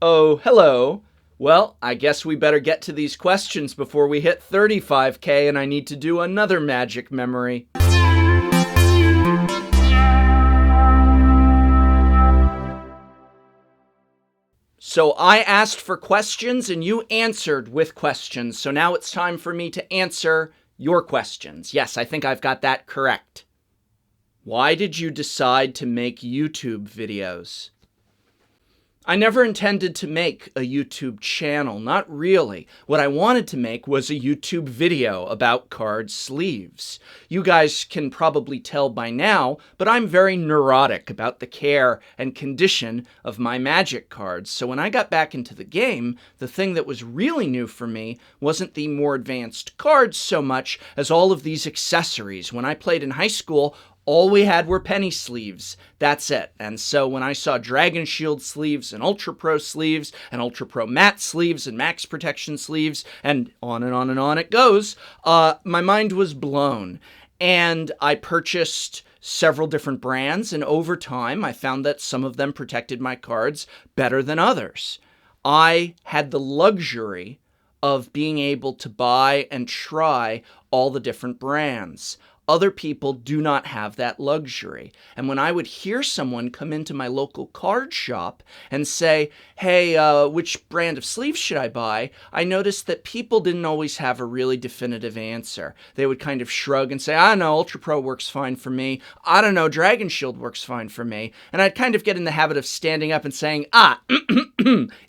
Oh, hello. Well, I guess we better get to these questions before we hit 35K and I need to do another magic memory. So I asked for questions and you answered with questions. So now it's time for me to answer your questions. Yes, I think I've got that correct. Why did you decide to make YouTube videos? I never intended to make a YouTube channel, not really. What I wanted to make was a YouTube video about card sleeves. You guys can probably tell by now, but I'm very neurotic about the care and condition of my Magic cards. So when I got back into the game, the thing that was really new for me wasn't the more advanced cards so much as all of these accessories. When I played in high school, all we had were penny sleeves. That's it. And so when I saw Dragon Shield sleeves and Ultra Pro sleeves and Ultra Pro matte sleeves and Max Protection sleeves and on and on and on it goes, my mind was blown. And I purchased several different brands, and over time I found that some of them protected my cards better than others. I had the luxury of being able to buy and try all the different brands. Other people do not have that luxury. And when I would hear someone come into my local card shop and say, hey, which brand of sleeves should I buy? I noticed that people didn't always have a really definitive answer. They would kind of shrug and say, I don't know, Ultra Pro works fine for me. I don't know, Dragon Shield works fine for me. And I'd kind of get in the habit of standing up and saying,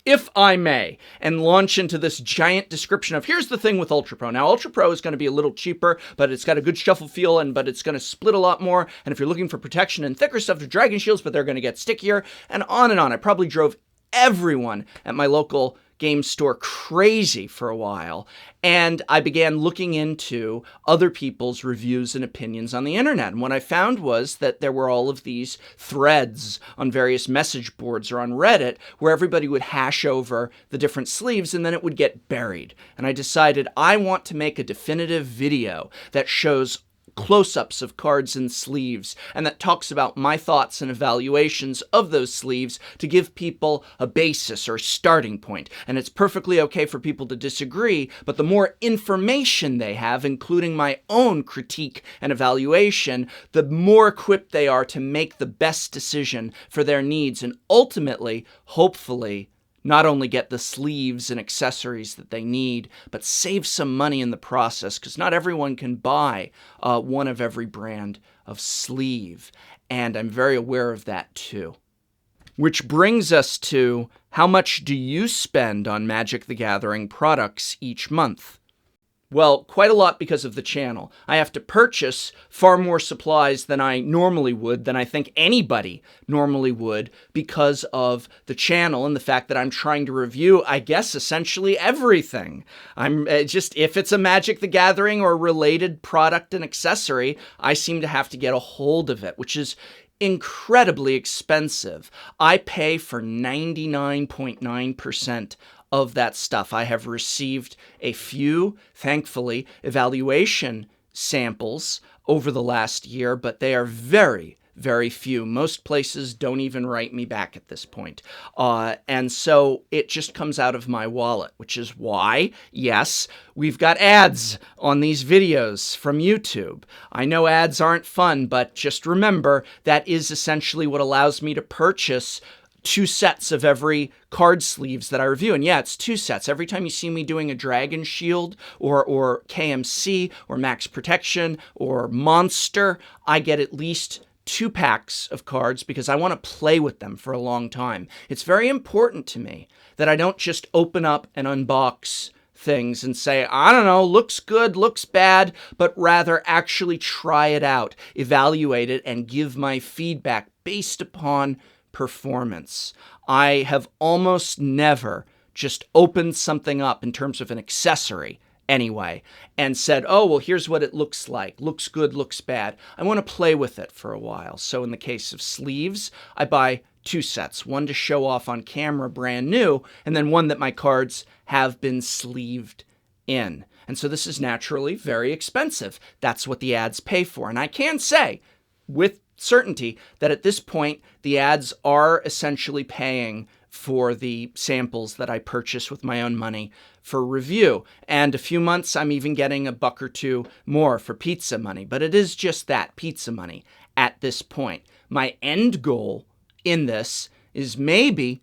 if I may, and launch into this giant description of, here's the thing with Ultra Pro. Now, Ultra Pro is going to be a little cheaper, but it's got a good shuffle feel, but it's going to split a lot more. And if you're looking for protection and thicker stuff, to Dragon Shields, but they're going to get stickier, and on and on. I probably drove everyone at my local game store crazy for a while, and I began looking into other people's reviews and opinions on the internet. And what I found was that there were all of these threads on various message boards or on Reddit where everybody would hash over the different sleeves and then it would get buried. And I decided I want to make a definitive video that shows close-ups of cards and sleeves, and that talks about my thoughts and evaluations of those sleeves to give people a basis or starting point. And it's perfectly okay for people to disagree, but the more information they have, including my own critique and evaluation, the more equipped they are to make the best decision for their needs and ultimately, hopefully, not only get the sleeves and accessories that they need, but save some money in the process, because not everyone can buy one of every brand of sleeve. And I'm very aware of that too. Which brings us to, how much do you spend on Magic the Gathering products each month? Well, quite a lot because of the channel. I have to purchase far more supplies than I normally would, than I think anybody normally would, because of the channel and the fact that I'm trying to review, I guess, essentially everything. I'm just, if it's a Magic the Gathering or related product and accessory, I seem to have to get a hold of it, which is incredibly expensive. I pay for 99.9% of that stuff. I have received a few, thankfully, evaluation samples over the last year, but they are very, very few. Most places don't even write me back at this point. And so it just comes out of my wallet, which is why, yes, we've got ads on these videos from YouTube. I know ads aren't fun, but just remember that is essentially what allows me to purchase 2 sets of every card sleeves that I review. And yeah, it's 2 sets. Every time you see me doing a Dragon Shield or KMC or Max Protection or Monster, I get at least 2 packs of cards because I want to play with them for a long time. It's very important to me that I don't just open up and unbox things and say, I don't know, looks good, looks bad, but rather actually try it out, evaluate it, and give my feedback based upon performance. I have almost never just opened something up in terms of an accessory anyway and said, oh, well, here's what it looks like. Looks good, looks bad. I want to play with it for a while. So in the case of sleeves, I buy 2 sets, one to show off on camera brand new, and then one that my cards have been sleeved in. And so this is naturally very expensive. That's what the ads pay for. And I can say with certainty that at this point, the ads are essentially paying for the samples that I purchase with my own money for review. And a few months, I'm even getting a buck or two more for pizza money. But it is just that, pizza money, at this point. My end goal in this is maybe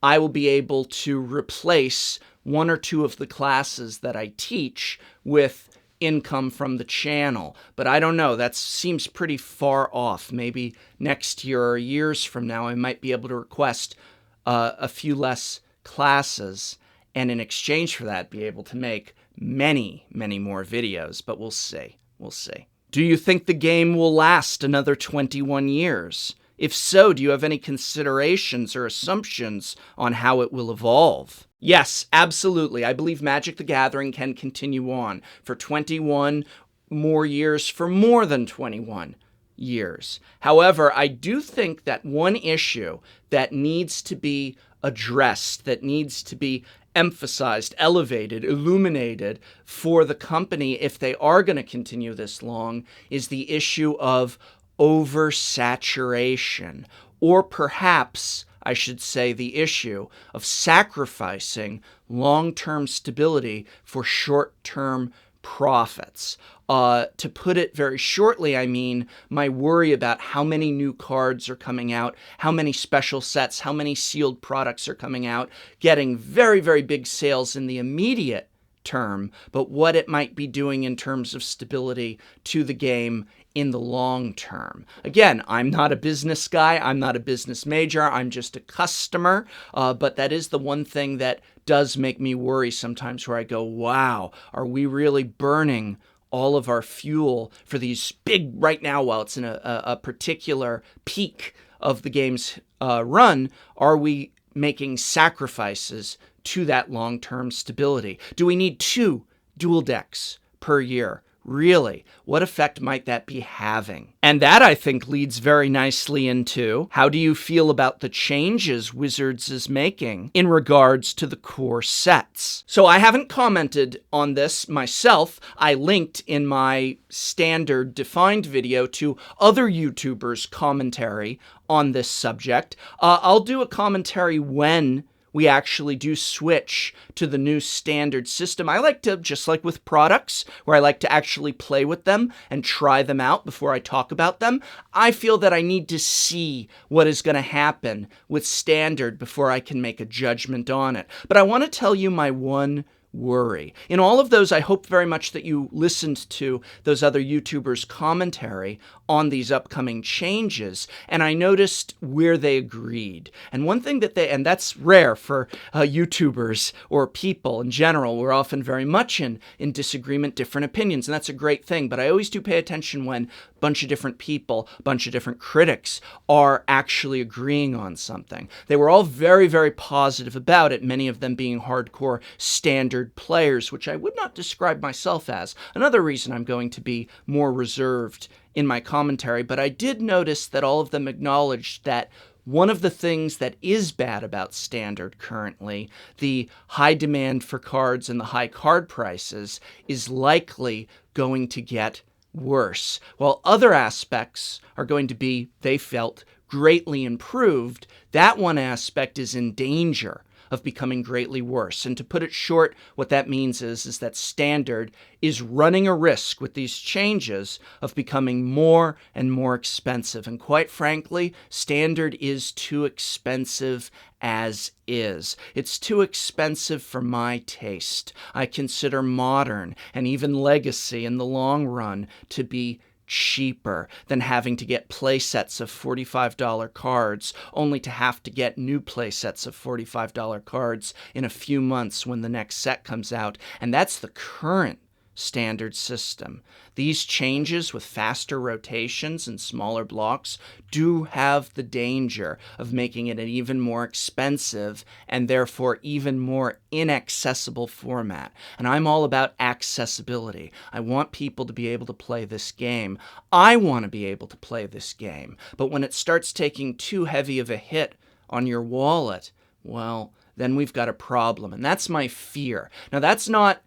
I will be able to replace one or two of the classes that I teach with income from the channel. But I don't know, that seems pretty far off. Maybe next year or years from now, I might be able to request a few less classes, and in exchange for that, be able to make many more videos. But we'll see. We'll see. Do you think the game will last another 21 years? If so, do you have any considerations or assumptions on how it will evolve? Yes, absolutely. I believe Magic the Gathering can continue on for 21 more years, for more than 21 years. However, I do think that one issue that needs to be addressed, that needs to be emphasized, elevated, illuminated for the company if they are going to continue this long, is the issue of oversaturation, or perhaps I should say the issue of sacrificing long-term stability for short-term profits. To put it very shortly, I mean my worry about how many new cards are coming out, how many special sets, how many sealed products are coming out, getting very big sales in the immediate term, but what it might be doing in terms of stability to the game in the long term. Again, I'm not a business guy, I'm not a business major, I'm just a customer, but that is the one thing that does make me worry sometimes, where I go, wow, are we really burning all of our fuel for these big, right now, while it's in a particular peak of the game's run, are we making sacrifices to that long-term stability? Do we need 2 dual decks per year? Really, what effect might that be having? And that, I think, leads very nicely into, how do you feel about the changes Wizards is making in regards to the core sets? So I haven't commented on this myself. I linked in my standard defined video to other YouTubers' commentary on this subject. I'll do a commentary when we actually do switch to the new standard system. I like to, just like with products, where I like to actually play with them and try them out before I talk about them, I feel that I need to see what is going to happen with standard before I can make a judgment on it. But I want to tell you my one worry. In all of those, I hope very much that you listened to those other YouTubers' commentary on these upcoming changes, and I noticed where they agreed. And one thing that and that's rare for YouTubers or people in general, we're often very much in disagreement, different opinions, and that's a great thing, but I always do pay attention when a bunch of different people, a bunch of different critics are actually agreeing on something. They were all very positive about it, many of them being hardcore standard players, which I would not describe myself as. Another reason I'm going to be more reserved in my commentary, but I did notice that all of them acknowledged that one of the things that is bad about standard currently, the high demand for cards and the high card prices, is likely going to get worse, while other aspects are going to be, they felt, greatly improved. That one aspect is in danger of becoming greatly worse. And to put it short, what that means is that standard is running a risk with these changes of becoming more and more expensive. And quite frankly, standard is too expensive as is. It's too expensive for my taste. I consider modern and even legacy in the long run to be cheaper than having to get play sets of $45 cards, only to have to get new play sets of $45 cards in a few months when the next set comes out. And that's the current standard system. These changes with faster rotations and smaller blocks do have the danger of making it an even more expensive and therefore even more inaccessible format. And I'm all about accessibility. I want people to be able to play this game. I want to be able to play this game. But when it starts taking too heavy of a hit on your wallet, well, then we've got a problem. And that's my fear. Now, that's not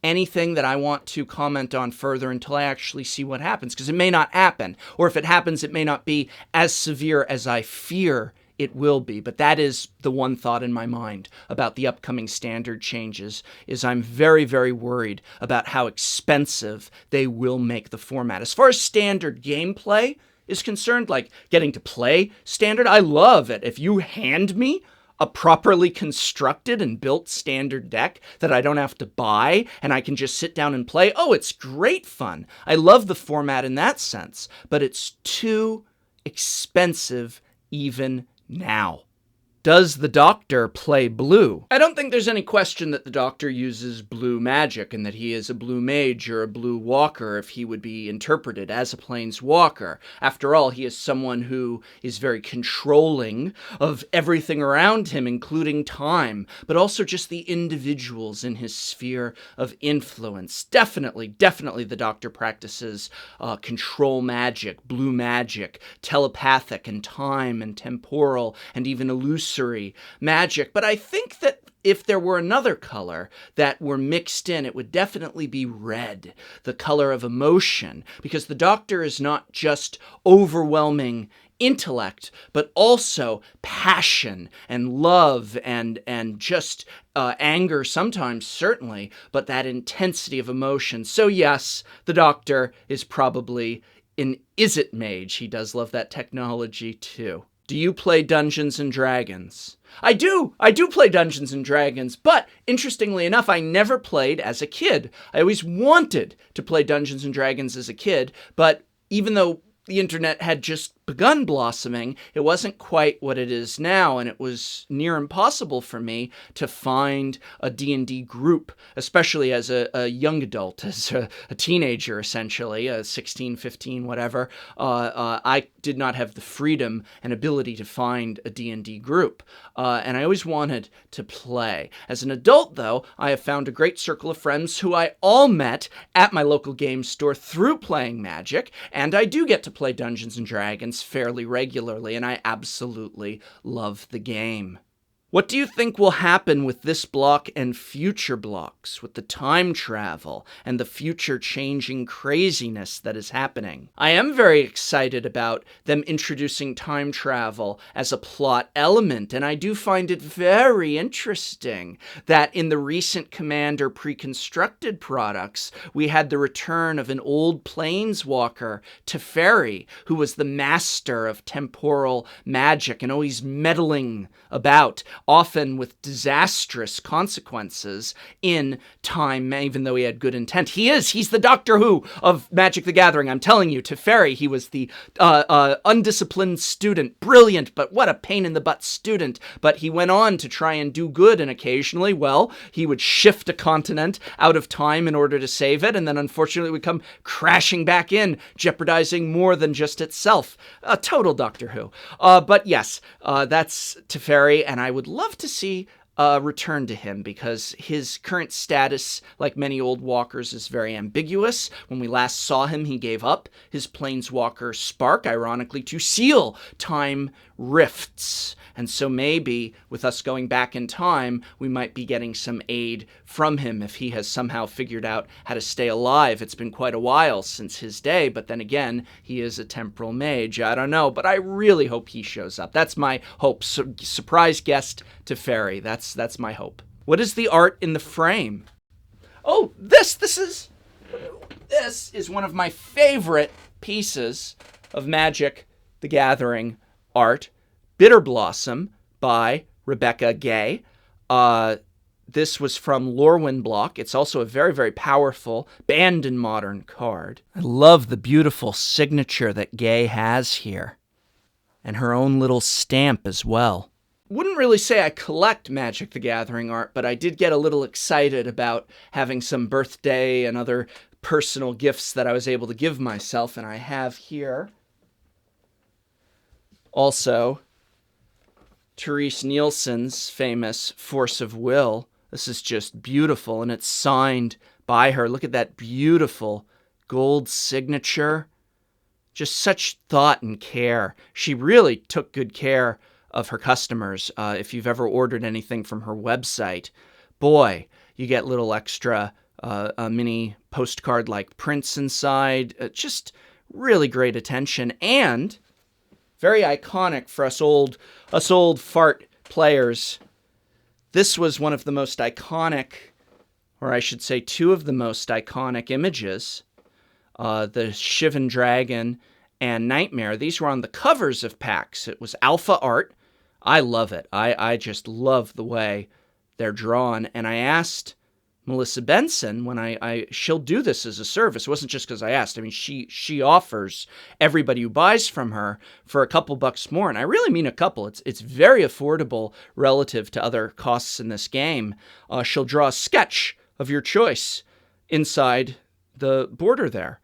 anything that I want to comment on further until I actually see what happens, because it may not happen. Or if it happens, it may not be as severe as I fear it will be. But that is the one thought in my mind about the upcoming standard changes, is I'm very, very worried about how expensive they will make the format. As far as standard gameplay is concerned, like getting to play standard, I love it. If you hand me a properly constructed and built standard deck that I don't have to buy and I can just sit down and play, oh, it's great fun. I love the format in that sense, but it's too expensive even now. Does the Doctor play blue? I don't think there's any question that the Doctor uses blue magic and that he is a blue mage or a blue walker if he would be interpreted as a planeswalker. After all, he is someone who is very controlling of everything around him, including time, but also just the individuals in his sphere of influence. Definitely the Doctor practices control magic, blue magic, telepathic and time and temporal and even illusory magic. But I think that if there were another color that were mixed in, it would definitely be red, the color of emotion, because the Doctor is not just overwhelming intellect, but also passion and love and just anger sometimes, certainly, but that intensity of emotion. So yes, the Doctor is probably an is-it mage. He does love that technology too. Do you play Dungeons and Dragons? I do play Dungeons and Dragons, but interestingly enough, I never played as a kid. I always wanted to play Dungeons and Dragons as a kid, but even though the internet had just begun blossoming, it wasn't quite what it is now, and it was near impossible for me to find a D&D group, especially as a young adult, as a teenager, essentially, 16, 15, whatever. I did not have the freedom and ability to find a D&D group, and I always wanted to play. As an adult, though, I have found a great circle of friends who I all met at my local game store through playing Magic, and I do get to play Dungeons and Dragons fairly regularly, and I absolutely love the game. What do you think will happen with this block and future blocks, with the time travel and the future changing craziness that is happening? I am very excited about them introducing time travel as a plot element, and I do find it very interesting that in the recent Commander pre-constructed products, we had the return of an old planeswalker, Teferi, who was the master of temporal magic and always meddling about, often with disastrous consequences in time, even though he had good intent. He's the Doctor Who of Magic the Gathering. I'm telling you, Teferi, he was the undisciplined student, brilliant, but what a pain-in-the-butt student. But he went on to try and do good, and occasionally, well, he would shift a continent out of time in order to save it, and then unfortunately would come crashing back in, jeopardizing more than just itself. A total Doctor Who. But yes, that's Teferi, and I would love to see a return to him, because his current status, like many old walkers, is very ambiguous. When we last saw him, he gave up his planeswalker spark, ironically, to seal time rifts. And so maybe, with us going back in time, we might be getting some aid from him if he has somehow figured out how to stay alive. It's been quite a while since his day, but then again, he is a temporal mage. I don't know, but I really hope he shows up. That's my hope. Surprise guest Teferi. That's my hope. What is the art in the frame? Oh, this is one of my favorite pieces of Magic the Gathering art. Bitter Blossom by Rebecca Gay. This was from Lorwyn block. It's also a very, very powerful banned in Modern card. I love the beautiful signature that Gay has here, and her own little stamp as well. Wouldn't really say I collect Magic the Gathering art, but I did get a little excited about having some birthday and other personal gifts that I was able to give myself, and I have here also Therese Nielsen's famous Force of Will. This is just beautiful, and it's signed by her. Look at that beautiful gold signature. Just such thought and care. She really took good care of her customers. If you've ever ordered anything from her website, boy, you get little extra a mini postcard-like prints inside. Just really great attention, and very iconic for us old fart players. This was one of the most iconic, or I should say two of the most iconic images. The Shivan Dragon and Nightmare. These were on the covers of packs. It was alpha art. I love it. I just love the way they're drawn. And I asked Melissa Benson when she'll do this as a service. It wasn't just because I asked. I mean, she offers everybody who buys from her for a couple bucks more. And I really mean a couple. It's very affordable relative to other costs in this game. She'll draw a sketch of your choice inside the border there.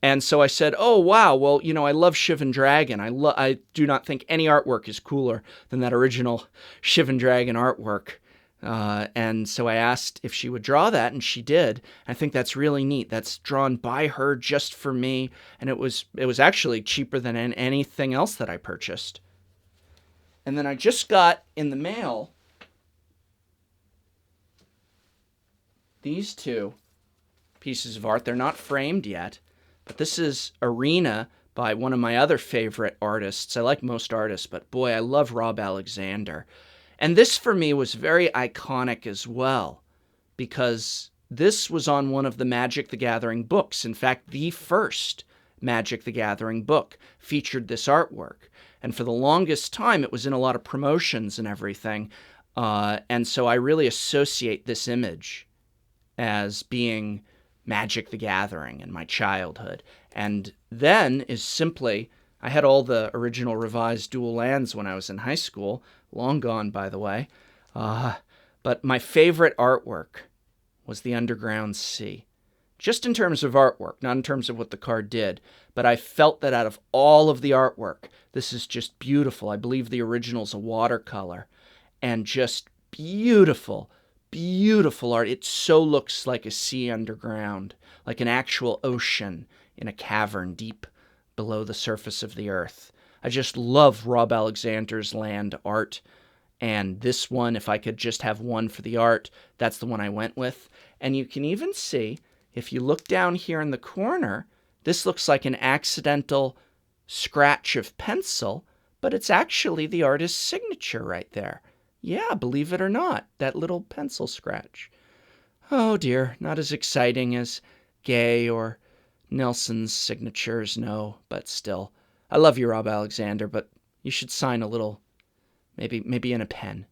And so I said, oh, wow, well, I love Shivan Dragon. I do not think any artwork is cooler than that original Shivan Dragon artwork. And so I asked if she would draw that, and she did. I think that's really neat. That's drawn by her just for me, and it was actually cheaper than anything else that I purchased. And then I just got in the mail these two pieces of art. They're not framed yet. But this is Arena by one of my other favorite artists. I like most artists, but boy, I love Rob Alexander. And this for me was very iconic as well, because this was on one of the Magic the Gathering books. In fact, the first Magic the Gathering book featured this artwork. And for the longest time, it was in a lot of promotions and everything. And so I really associate this image as being Magic the Gathering in my childhood. And then is simply, I had all the original revised dual lands when I was in high school, long gone, by the way. But my favorite artwork was the Underground Sea. Just in terms of artwork, not in terms of what the card did. But I felt that out of all of the artwork, this is just beautiful. I believe the original's a watercolor. And just beautiful, beautiful art. It so looks like a sea underground, like an actual ocean in a cavern deep below the surface of the earth. I just love Rob Alexander's land art. And this one, if I could just have one for the art, that's the one I went with. And you can even see, if you look down here in the corner, this looks like an accidental scratch of pencil, but it's actually the artist's signature right there. Yeah, believe it or not, that little pencil scratch. Oh dear, not as exciting as Gay or Nelson's signatures, no, but still. I love you, Rob Alexander, but you should sign a little, maybe in a pen,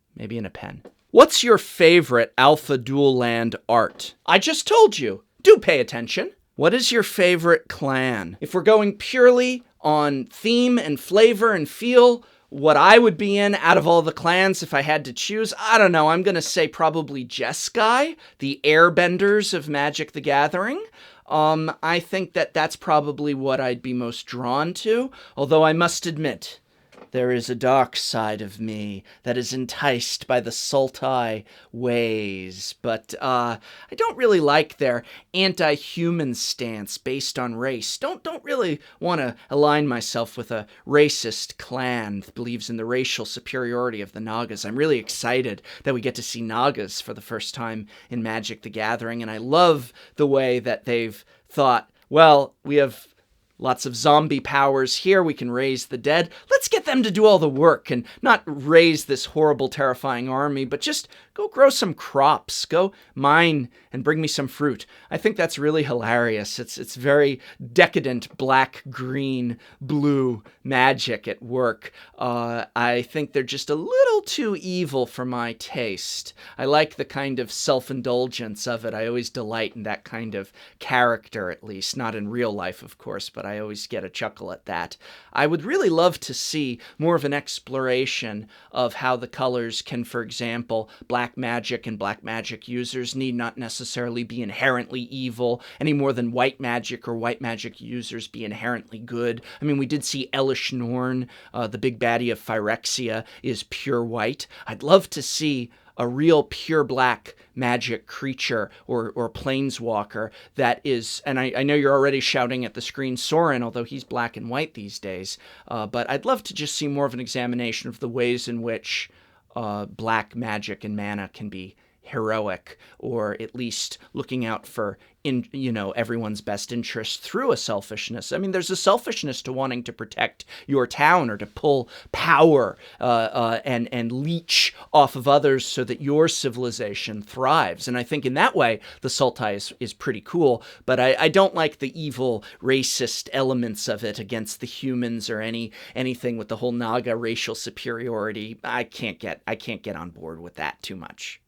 What's your favorite Alpha Dual Land art? I just told you. Do pay attention. What is your favorite clan? If we're going purely on theme and flavor and feel, what I would be in out of all the clans if I had to choose, I don't know, I'm going to say probably Jeskai, the airbenders of Magic the Gathering. I think that's probably what I'd be most drawn to, although I must admit, there is a dark side of me that is enticed by the Sultai ways, but I don't really like their anti-human stance based on race. Don't really want to align myself with a racist clan that believes in the racial superiority of the Nagas. I'm really excited that we get to see Nagas for the first time in Magic the Gathering, and I love the way that they've thought, well, we have lots of zombie powers here, we can raise the dead. Let's get them to do all the work and not raise this horrible, terrifying army, but just go grow some crops, go mine and bring me some fruit. I think that's really hilarious. It's very decadent black, green, blue magic at work. I think they're just a little too evil for my taste. I like the kind of self-indulgence of it. I always delight in that kind of character, at least. Not in real life, of course, but I always get a chuckle at that. I would really love to see more of an exploration of how the colors can, for example, black magic and black magic users need not necessarily be inherently evil any more than white magic or white magic users be inherently good. I mean, we did see Elish Norn, the big baddie of Phyrexia, is pure white. I'd love to see a real pure black magic creature or planeswalker that is, and I know you're already shouting at the screen Sorin, although he's black and white these days, but I'd love to just see more of an examination of the ways in which black magic and mana can be heroic, or at least looking out for everyone's best interest through a selfishness. I mean, there's a selfishness to wanting to protect your town or to pull power and leech off of others so that your civilization thrives. And I think in that way, the Sultai is pretty cool, but I don't like the evil, racist elements of it against the humans or anything with the whole Naga racial superiority. I can't get on board with that too much.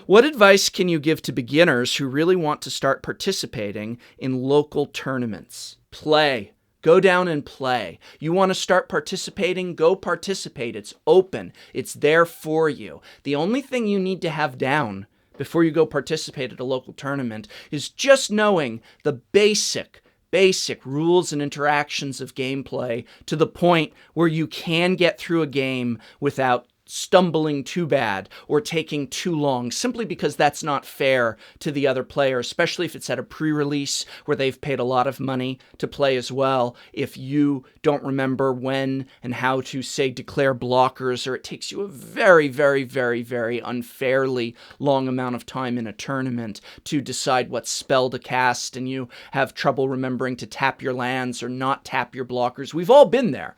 What advice can you give to beginners who really want to start participating in local tournaments? Play. Go down and play. You want to start participating? Go participate. It's open. It's there for you. The only thing you need to have down before you go participate at a local tournament is just knowing the basic rules and interactions of gameplay to the point where you can get through a game without stumbling too bad or taking too long, simply because that's not fair to the other player, especially if it's at a pre-release where they've paid a lot of money to play as well. If you don't remember when and how to, say, declare blockers, or it takes you a very, very, very, very unfairly long amount of time in a tournament to decide what spell to cast, and you have trouble remembering to tap your lands or not tap your blockers. We've all been there.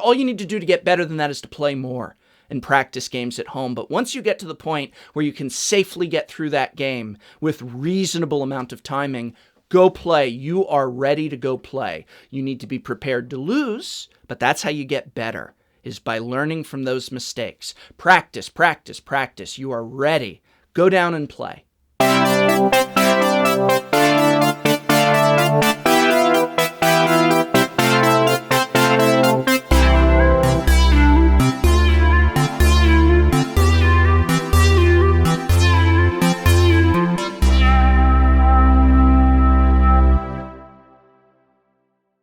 All you need to do to get better than that is to play more and practice games at home. But once you get to the point where you can safely get through that game with reasonable amount of timing, go play. You are ready to go play. You need to be prepared to lose, but that's how you get better, is by learning from those mistakes. Practice, practice, practice. You are ready. Go down and play.